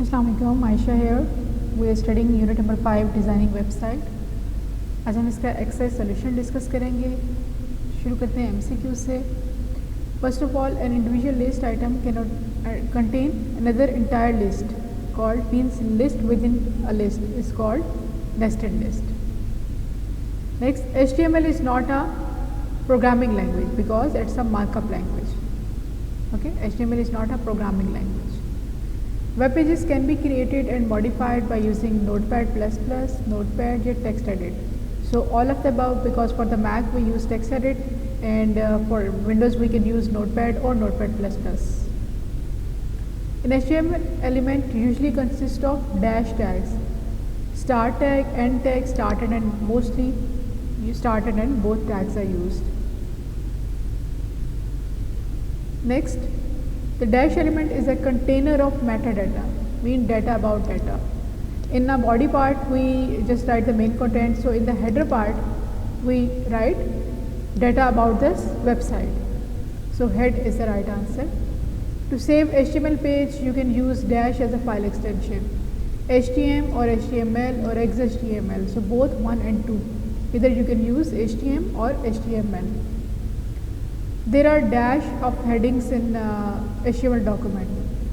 Assalamualaikum, Aisha here. We are studying unit number 5 designing website. आज हम इसका exercise solution discuss करेंगे. शुरू करते हैं MCQ से. First of all, an individual list item can contain another entire list called means list within a list is called nested list. Next, HTML is not a programming language because it's a markup language. Okay, HTML is not a programming language. Web pages can be created and modified by using Notepad++, Notepad, या TextEdit. So all of the above, because for the Mac we use TextEdit and for Windows we can use Notepad or Notepad++. An HTML element usually consists of dash tags, start tag, end tag, start and end. Mostly start and end both tags are used. Next, the dash element is a container of metadata, mean data about data. In the body part, we just write the main content. So in the header part, we write data about this website. So head is the right answer. To save HTML page, you can use dash as a file extension. HTML or HTML or XHTML. So both 1 and 2. Either you can use HTML or HTML. There are dash of headings in HTML document.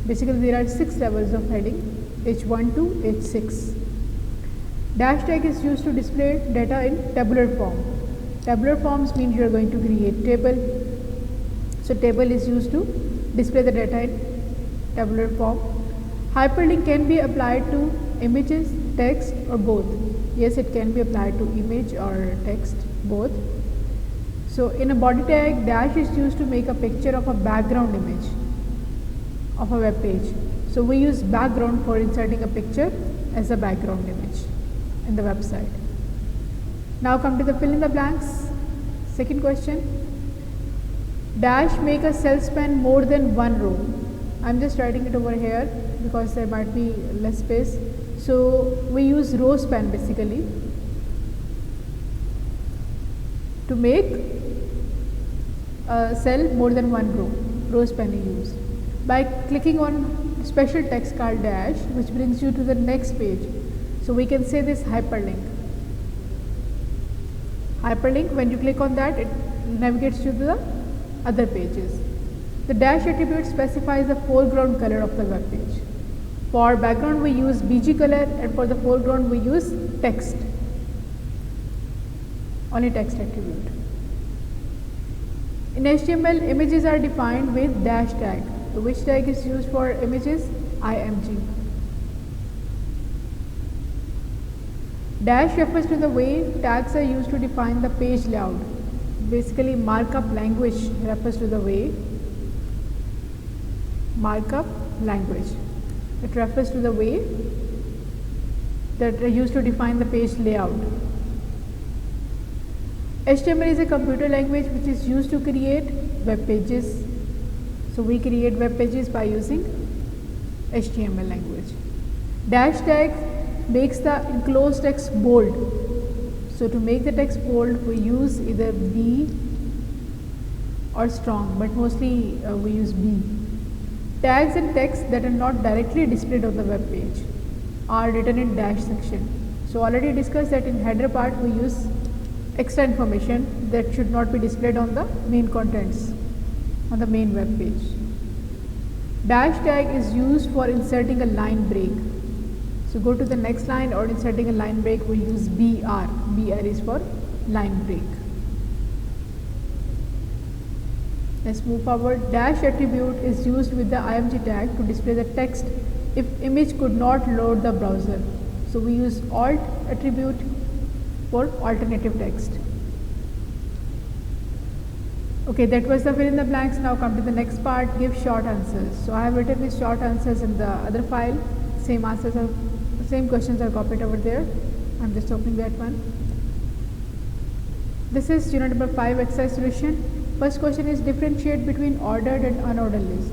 Basically, there are 6 levels of heading, H1 to H6. Dash tag is used to display data in tabular form. Tabular forms means you are going to create table. So table is used to display the data in tabular form. Hyperlink can be applied to images, text, or both. Yes, it can be applied to image or text, both. So in a body tag, dash is used to make a picture of a background image of a web page. So we use background for inserting a picture as a background image in the website. Now come to the fill in the blanks. Second question. Dash make a cell span more than one row. I'm just writing it over here because there might be less space. So we use row span basically to make a cell more than one row. Row span is used by clicking on special text called dash, which brings you to the next page. So we can say this hyperlink. Hyperlink, when you click on that, it navigates you to the other pages. The dash attribute specifies the foreground color of the web page. For background we use BG color, and for the foreground we use text, only text attribute. In HTML, images are defined with dash tag. So which tag is used for images? IMG. Dash refers to the way tags are used to define the page layout. Basically, markup language refers to the way markup language. It refers to the way that are used to define the page layout. HTML is a computer language which is used to create web pages. So we create web pages by using HTML language. Dash tag makes the enclosed text bold. So to make the text bold, we use either B or strong, but mostly we use B. Tags and text that are not directly displayed on the web page are written in dash section. So already discussed that in header part we use extra information that should not be displayed on the main contents on the main web page. Dash tag is used for inserting a line break. So go to the next line, or inserting a line break we use BR. BR is for line break. Let's move forward. Dash attribute is used with the IMG tag to display the text if image could not load the browser. So we use alt attribute for alternative text. Okay, that was the fill in the blanks. Now come to the next part, give short answers. So I have written these short answers in the other file. Same questions are copied over there. I'm just opening that one. This is unit number 5 exercise solution. First question is differentiate between ordered and unordered list.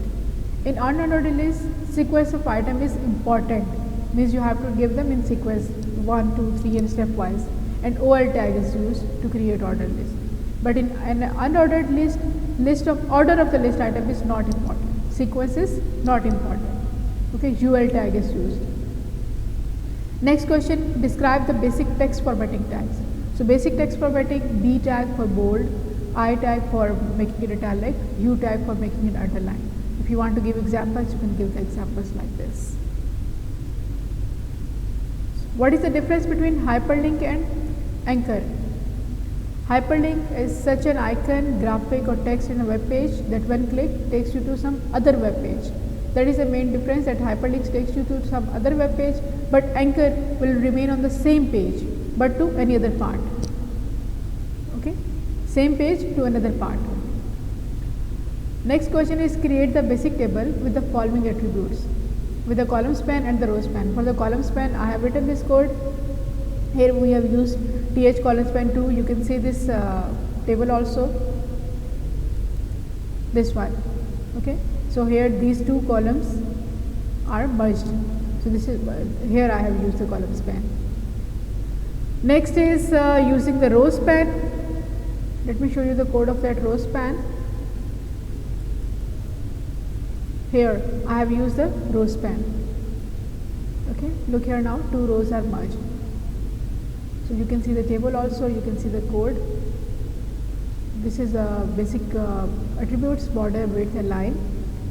In unordered list, sequence of item is important. Means you have to give them in sequence 1, 2, 3 and stepwise. And OL tag is used to create ordered list. But in an unordered list of order of the list item is not important. Sequence is not important. Okay, UL tag is used. Next question, describe the basic text formatting tags. So basic text formatting, B tag for bold, I tag for making it italic, U tag for making it underlined. If you want to give examples, you can give the examples like this. What is the difference between hyperlink and anchor? Hyperlink is such an icon, graphic or text in a web page that when clicked takes you to some other web page. That is the main difference, that hyperlinks takes you to some other web page, but anchor will remain on the same page but to any other part. Okay, same page to another part. Next question is create the basic table with the following attributes with the column span and the row span. For the column span, I have written this code. Here we have used th column span 2. You can see this table also, this one. Okay, so here these two columns are merged. So this is here I have used the column span. Next is using the row span. Let me show you the code of that row span. Here I have used the row span. Okay, look here now, two rows are merged. So you can see the table also, you can see the code. This is a basic attributes, border, width and line.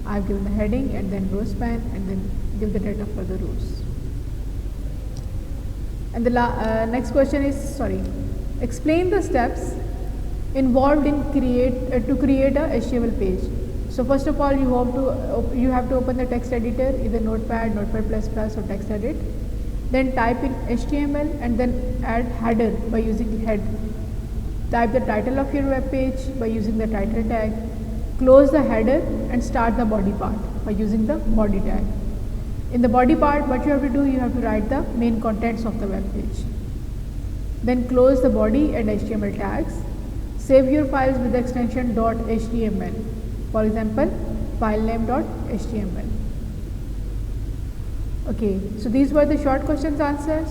I have given the heading and then row span and then give the data for the rows. And the next question is, explain the steps involved in to create a HTML page. So first of all, you have to open the text editor, either Notepad, Notepad++ or TextEdit. Then type in HTML and then add header by using head. Type the title of your web page by using the title tag. Close the header and start the body part by using the body tag. In the body part, what you have to do, you have to write the main contents of the web page. Then close the body and HTML tags. Save your files with the extension .html. For example, filename.html. Okay, so these were the short questions answers.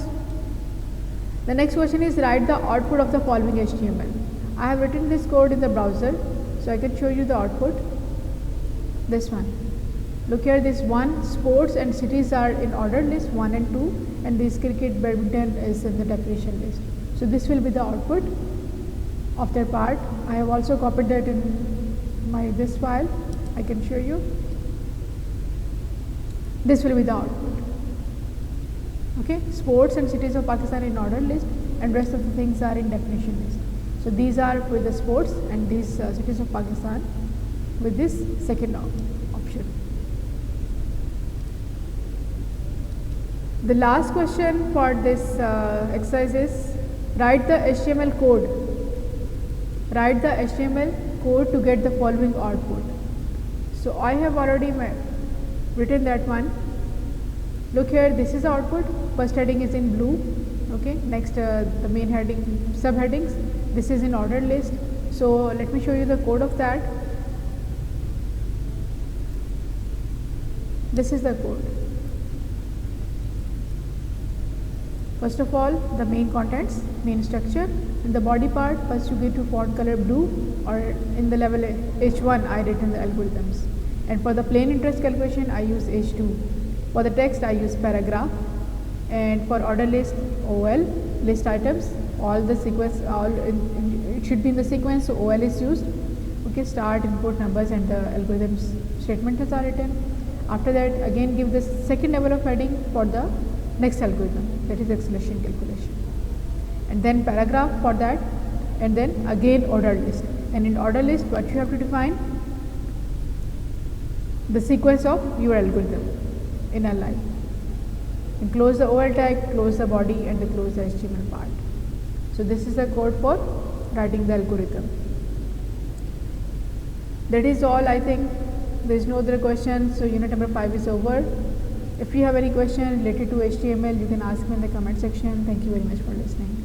The next question is write the output of the following HTML. I have written this code in the browser, so I can show you the output. This one. Look here, this one, sports and cities are in ordered list 1 and 2, and this cricket, badminton is in the definition list. So this will be the output of their part. I have also copied that in this file. I can show you. This will be the output. Okay, sports and cities of Pakistan in ordered list, and rest of the things are in definition list. So these are with the sports and these cities of Pakistan with this second option. The last question for this exercise is write the HTML code. Write the HTML code to get the following output. So I have already written that one. Look here, this is the output. First heading is in blue. Okay, next the main heading, subheadings. This is in ordered list. So let me show you the code of that. This is the code. First of all, the main contents, main structure. In the body part, first you get to font color blue, or in the level H1 I written the algorithms. And for the plain interest calculation, I use H2. For the text, I use paragraph. And for order list, OL, list items, all the sequence, it should be in the sequence, so OL is used. Okay, start, input numbers, and the algorithms statement are written. After that, again give the second level of heading for the next algorithm, that is acceleration calculation. And then paragraph for that, and then again order list. And in order list, what you have to define? The sequence of your algorithm in a line. And close the OL tag, close the body, and then close the HTML part. So this is the code for writing the algorithm. That is all, I think. There is no other question, so unit number 5 is over. If you have any question related to HTML, you can ask me in the comment section. Thank you very much for listening.